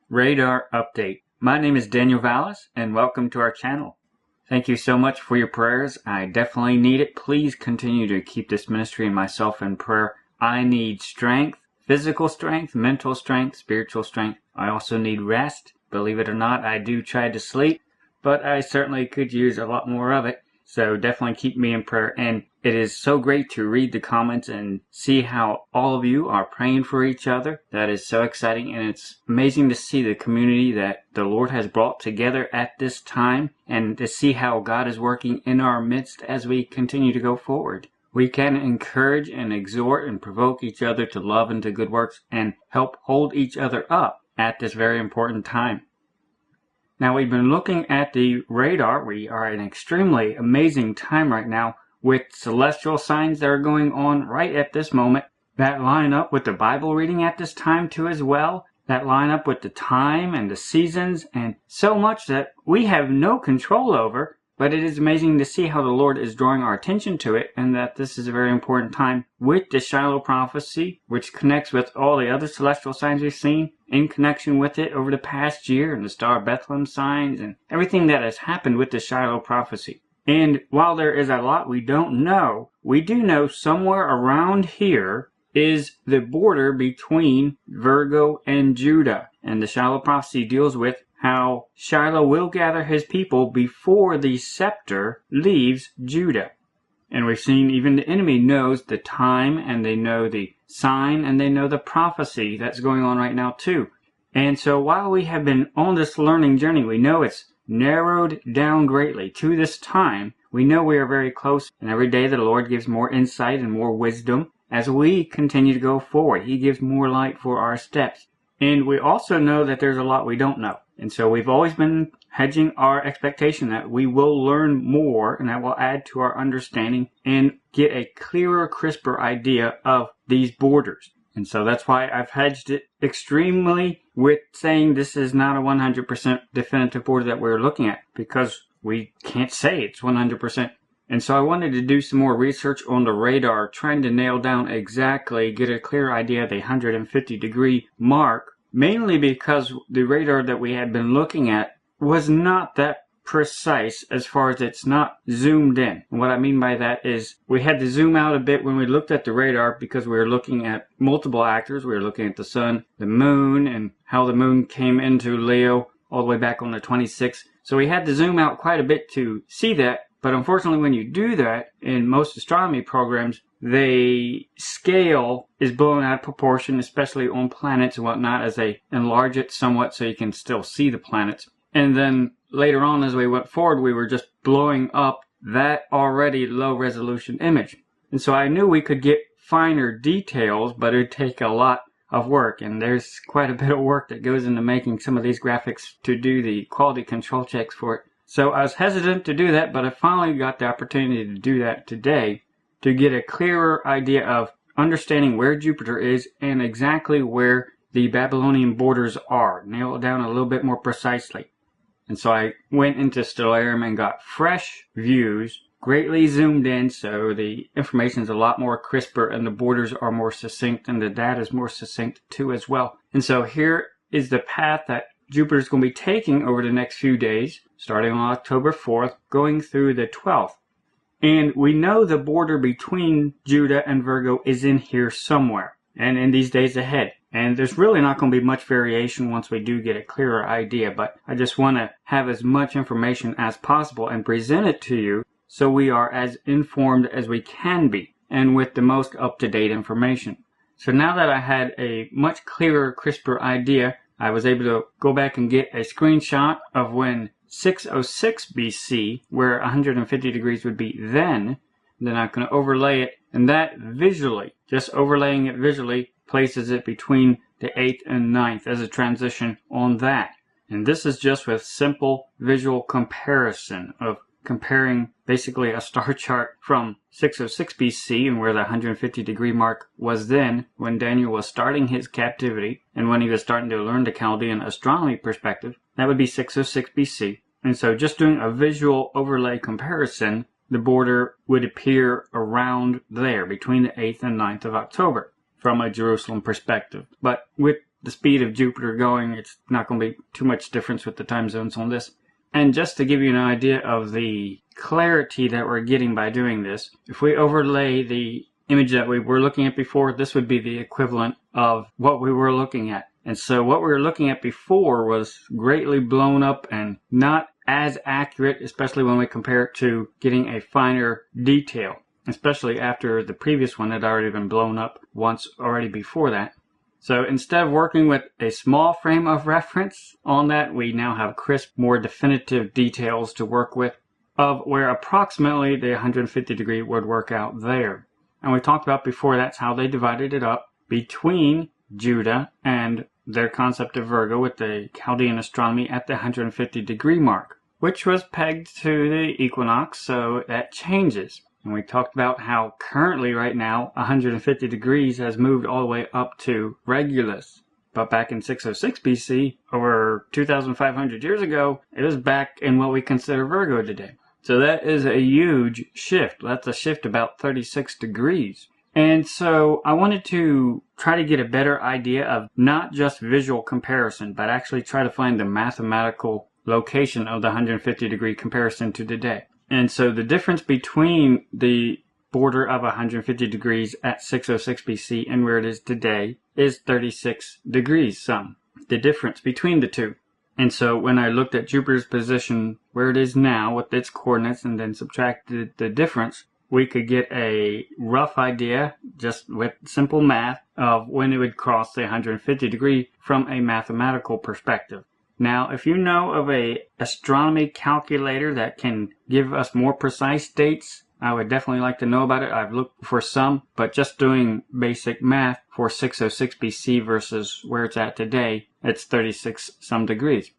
Radar Update. My name is Daniel Vallis, and welcome to our channel. Thank you so much for your prayers. I definitely need it. Please continue to keep this ministry and myself in prayer. I need strength, physical strength, mental strength, spiritual strength. I also need rest. Believe it or not, I do try to sleep, but I certainly could use a lot more of it. So definitely keep me in prayer. And it is so great to read the comments and see how all of you are praying for each other. That is so exciting, and it's amazing to see the community that the Lord has brought together at this time, and to see how God is working in our midst as we continue to go forward. We can encourage and exhort and provoke each other to love and to good works and help hold each other up at this very important time. Now, we've been looking at the radar. We are in an extremely amazing time right now with celestial signs that are going on right at this moment that line up with the Bible reading at this time too as well, that line up with the time and the seasons and so much that we have no control over. But it is amazing to see how the Lord is drawing our attention to it, and that this is a very important time with the Shiloh prophecy, which connects with all the other celestial signs we've seen in connection with it over the past year, and the Star of Bethlehem signs, and everything that has happened with the Shiloh prophecy. And while there is a lot we don't know, we do know somewhere around here is the border between Virgo and Judah. And the Shiloh prophecy deals with how Shiloh will gather his people before the scepter leaves Judah. And we've seen even the enemy knows the time, and they know the sign, and they know the prophecy that's going on right now too. And so while we have been on this learning journey, we know it's narrowed down greatly to this time. We know we are very close, and every day the Lord gives more insight and more wisdom as we continue to go forward. He gives more light for our steps. And we also know that there's a lot we don't know. And so we've always been hedging our expectation that we will learn more, and that will add to our understanding and get a clearer, crisper idea of these borders. And so that's why I've hedged it extremely with saying this is not a 100% definitive border that we're looking at, because we can't say it's 100%. And so I wanted to do some more research on the radar, trying to nail down exactly, get a clear idea of the 150-degree mark, mainly because the radar that we had been looking at was not that precise as far as it's not zoomed in. And what I mean by that is we had to zoom out a bit when we looked at the radar, because we were looking at multiple actors. We were looking at the sun, the moon, and how the moon came into Leo all the way back on the 26th. So we had to zoom out quite a bit to see that. But unfortunately, when you do that in most astronomy programs, the scale is blown out of proportion, especially on planets and whatnot, as they enlarge it somewhat so you can still see the planets. And then later on, as we went forward, we were just blowing up that already low resolution image. And so I knew we could get finer details, but it would take a lot of work. And there's quite a bit of work that goes into making some of these graphics to do the quality control checks for it. So I was hesitant to do that, but I finally got the opportunity to do that today to get a clearer idea of understanding where Jupiter is and exactly where the Babylonian borders are. Nail it down a little bit more precisely. And so I went into Stellarium and got fresh views, greatly zoomed in, so the information is a lot more crisper and the borders are more succinct and the data is more succinct too as well. And so here is the path that Jupiter is going to be taking over the next few days, starting on October 4th, going through the 12th. And we know the border between Judah and Virgo is in here somewhere, and in these days ahead. And there's really not going to be much variation once we do get a clearer idea, but I just want to have as much information as possible and present it to you so we are as informed as we can be, and with the most up-to-date information. So now that I had a much clearer, crisper idea, I was able to go back and get a screenshot of when 606 BC, where 150 degrees would be then. Then I'm going to overlay it, and that visually, just overlaying it visually, places it between the 8th and 9th as a transition on that. And this is just with simple visual comparison of comparing basically a star chart from 606 BC and where the 150 degree mark was then when Daniel was starting his captivity and when he was starting to learn the Chaldean astronomy perspective. That would be 606 BC. And so just doing a visual overlay comparison, the border would appear around there between the 8th and 9th of October from a Jerusalem perspective. But with the speed of Jupiter going, it's not going to be too much difference with the time zones on this. And just to give you an idea of the clarity that we're getting by doing this, if we overlay the image that we were looking at before, this would be the equivalent of what we were looking at. And so what we were looking at before was greatly blown up and not as accurate, especially when we compare it to getting a finer detail, especially after the previous one had already been blown up once already before that. So instead of working with a small frame of reference on that, we now have crisp, more definitive details to work with of where approximately the 150 degree would work out there. And we talked about before, that's how they divided it up between Judah and their concept of Virgo with the Chaldean astronomy at the 150 degree mark, which was pegged to the equinox, so that changes. And we talked about how currently right now 150 degrees has moved all the way up to Regulus. But back in 606 BC, over 2,500 years ago, it was back in what we consider Virgo today. So that is a huge shift. That's a shift about 36 degrees. And so I wanted to try to get a better idea of not just visual comparison, but actually try to find the mathematical location of the 150 degree comparison to today. And so the difference between the border of 150 degrees at 606 BC and where it is today is 36 degrees some. The difference between the two. And so when I looked at Jupiter's position where it is now with its coordinates and then subtracted the difference, we could get a rough idea just with simple math of when it would cross the 150 degree from a mathematical perspective. Now, if you know of a astronomy calculator that can give us more precise dates, I would definitely like to know about it. I've looked for some, but just doing basic math for 606 BC versus where it's at today, it's 36 some degrees.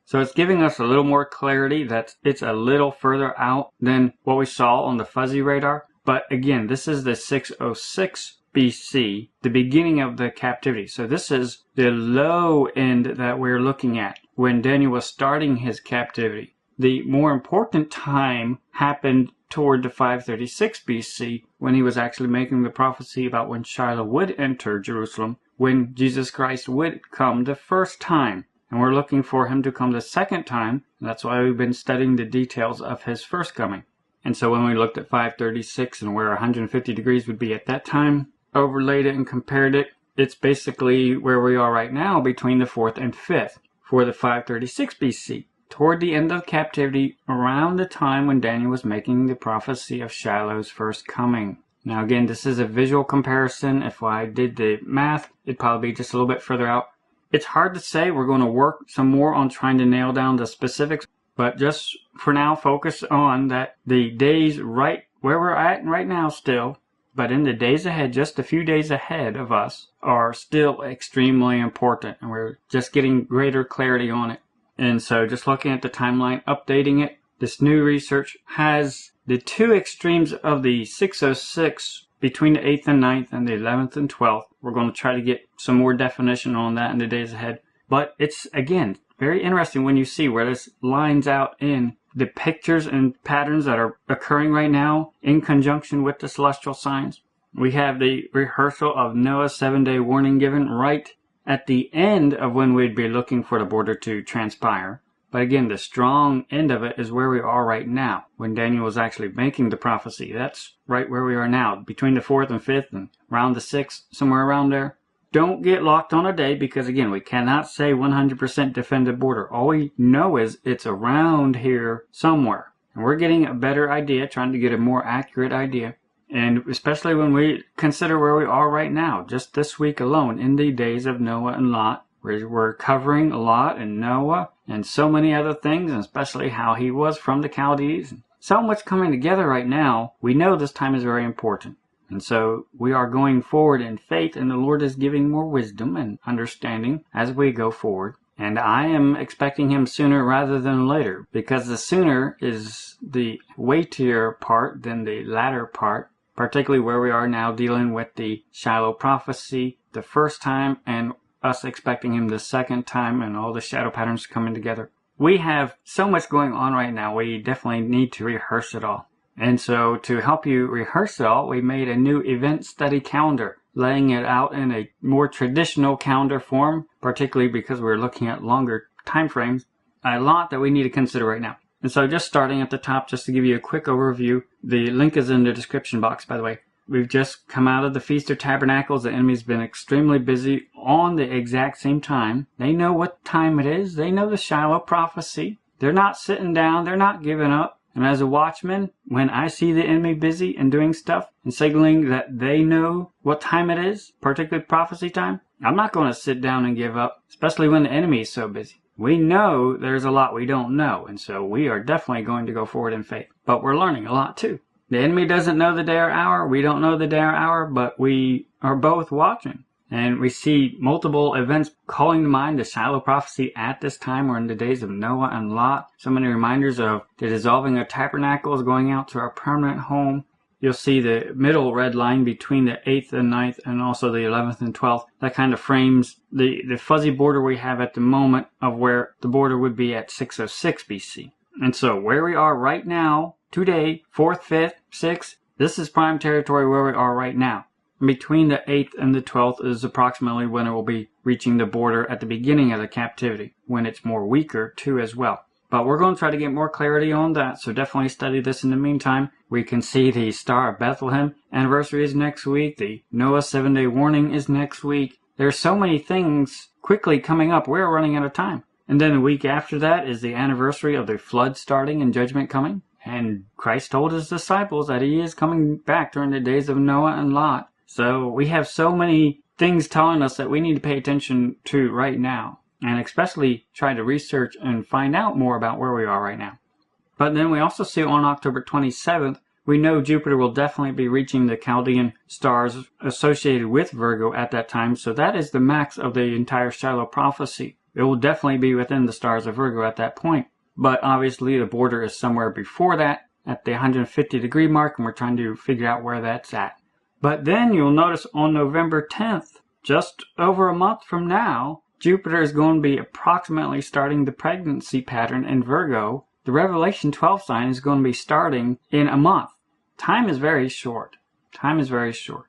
So it's giving us a little more clarity that it's a little further out than what we saw on the fuzzy radar. But again, this is the 606 BC, the beginning of the captivity. So this is the low end that we're looking at when Daniel was starting his captivity. The more important time happened toward the 536 BC when he was actually making the prophecy about when Shiloh would enter Jerusalem, when Jesus Christ would come the first time. And we're looking for him to come the second time. And that's why we've been studying the details of his first coming. And so when we looked at 536 and where 150 degrees would be at that time, overlaid it and compared it, it's basically where we are right now between the 4th and 5th for the 536 BC, toward the end of captivity, around the time when Daniel was making the prophecy of Shiloh's first coming. Now again, this is a visual comparison. If I did the math, it'd probably be just a little bit further out. It's hard to say. We're going to work some more on trying to nail down the specifics, but just for now, focus on that the days right where we're at right now still, but in the days ahead, just a few days ahead of us, are still extremely important, and we're just getting greater clarity on it. And so just looking at the timeline, updating it, this new research has the two extremes of the 606 between the 8th and 9th and the 11th and 12th. We're going to try to get some more definition on that in the days ahead. But it's, again, very interesting when you see where this lines out in the pictures and patterns that are occurring right now in conjunction with the celestial signs. We have the rehearsal of Noah's 7-day warning given right at the end of when we'd be looking for the border to transpire. But again, the strong end of it is where we are right now, when Daniel was actually making the prophecy. That's right where we are now, between the 4th and 5th and around the 6th, somewhere around there. Don't get locked on a day because, again, we cannot say 100% defend the border. All we know is it's around here somewhere. And we're getting a better idea, trying to get a more accurate idea. And especially when we consider where we are right now, just this week alone, in the days of Noah and Lot, we're covering Lot and Noah and so many other things, and especially how he was from the Chaldees. So much coming together right now. We know this time is very important. And so we are going forward in faith, and the Lord is giving more wisdom and understanding as we go forward. And I am expecting him sooner rather than later, because the sooner is the weightier part than the latter part, particularly where we are now dealing with the Shiloh prophecy the first time and us expecting him the second time and all the shadow patterns coming together. We have so much going on right now, we definitely need to rehearse it all. And so to help you rehearse it all, we made a new event study calendar. laying it out in a more traditional calendar form, particularly because we're looking at longer time frames, a lot that we need to consider right now. And so just starting at the top, just to give you a quick overview, the link is in the description box, by the way. We've just come out of the Feast of Tabernacles. The enemy's been extremely busy on the exact same time. They know what time it is. They know the Shiloh prophecy. They're not sitting down. They're not giving up. And as a watchman, when I see the enemy busy and doing stuff and signaling that they know what time it is, particularly prophecy time, I'm not going to sit down and give up, especially when the enemy is so busy. We know there's a lot we don't know, and so we are definitely going to go forward in faith. But we're learning a lot too. The enemy doesn't know the day or hour. We don't know the day or hour, but we are both watching. And we see multiple events calling to mind the Shiloh prophecy at this time. We're in the days of Noah and Lot. So many reminders of the dissolving of tabernacles going out to our permanent home. You'll see the middle red line between the 8th and 9th and also the 11th and 12th. That kind of frames the fuzzy border we have at the moment of where the border would be at 606 BC. And so where we are right now, today, 4th, 5th, 6th, this is prime territory where we are right now. Between the 8th and the 12th is approximately when it will be reaching the border at the beginning of the captivity, when it's more weaker too as well. But we're going to try to get more clarity on that, so definitely study this in the meantime. We can see the Star of Bethlehem anniversary is next week. The Noah 7-day warning is next week. There's so many things quickly coming up. We're running out of time. And then a week after that is the anniversary of the flood starting and judgment coming. And Christ told his disciples that he is coming back during the days of Noah and Lot. So we have so many things telling us that we need to pay attention to right now. And especially try to research and find out more about where we are right now. But then we also see on October 27th, we know Jupiter will definitely be reaching the Chaldean stars associated with Virgo at that time. So that is the max of the entire Shiloh prophecy. It will definitely be within the stars of Virgo at that point. But obviously the border is somewhere before that at the 150 degree mark, and we're trying to figure out where that's at. But then you'll notice on November 10th, just over a month from now, Jupiter is going to be approximately starting the pregnancy pattern in Virgo. The Revelation 12 sign is going to be starting in a month. Time is very short. Time is very short.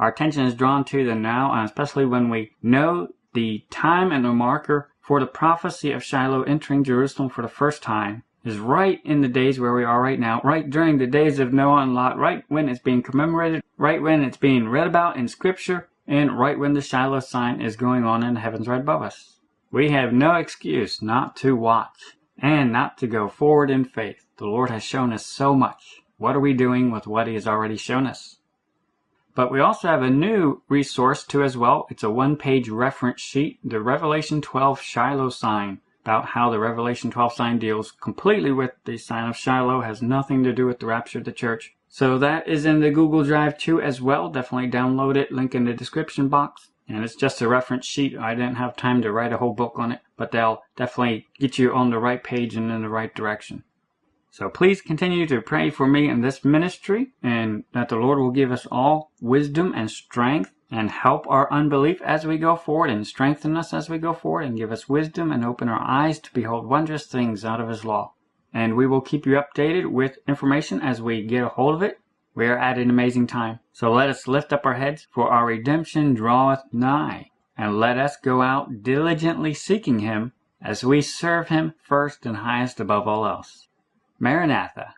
Our attention is drawn to the now, and especially when we know the time and the marker for the prophecy of Shiloh entering Jerusalem for the first time is right in the days where we are right now, right during the days of Noah and Lot, right when it's being commemorated, right when it's being read about in Scripture, and right when the Shiloh sign is going on in the heavens right above us. We have no excuse not to watch and not to go forward in faith. The Lord has shown us so much. What are we doing with what he has already shown us? But we also have a new resource too as well. It's a one-page reference sheet, the Revelation 12 Shiloh sign, about how the Revelation 12 sign deals completely with the sign of Shiloh, has nothing to do with the rapture of the church. So that is in the Google Drive too as well. Definitely download it, link in the description box. And it's just a reference sheet. I didn't have time to write a whole book on it, but they'll definitely get you on the right page and in the right direction. So please continue to pray for me in this ministry, and that the Lord will give us all wisdom and strength and help our unbelief as we go forward and strengthen us as we go forward and give us wisdom and open our eyes to behold wondrous things out of his law. And we will keep you updated with information as we get a hold of it. We are at an amazing time. So let us lift up our heads, for our redemption draweth nigh. And let us go out diligently seeking him as we serve him first and highest above all else. Maranatha.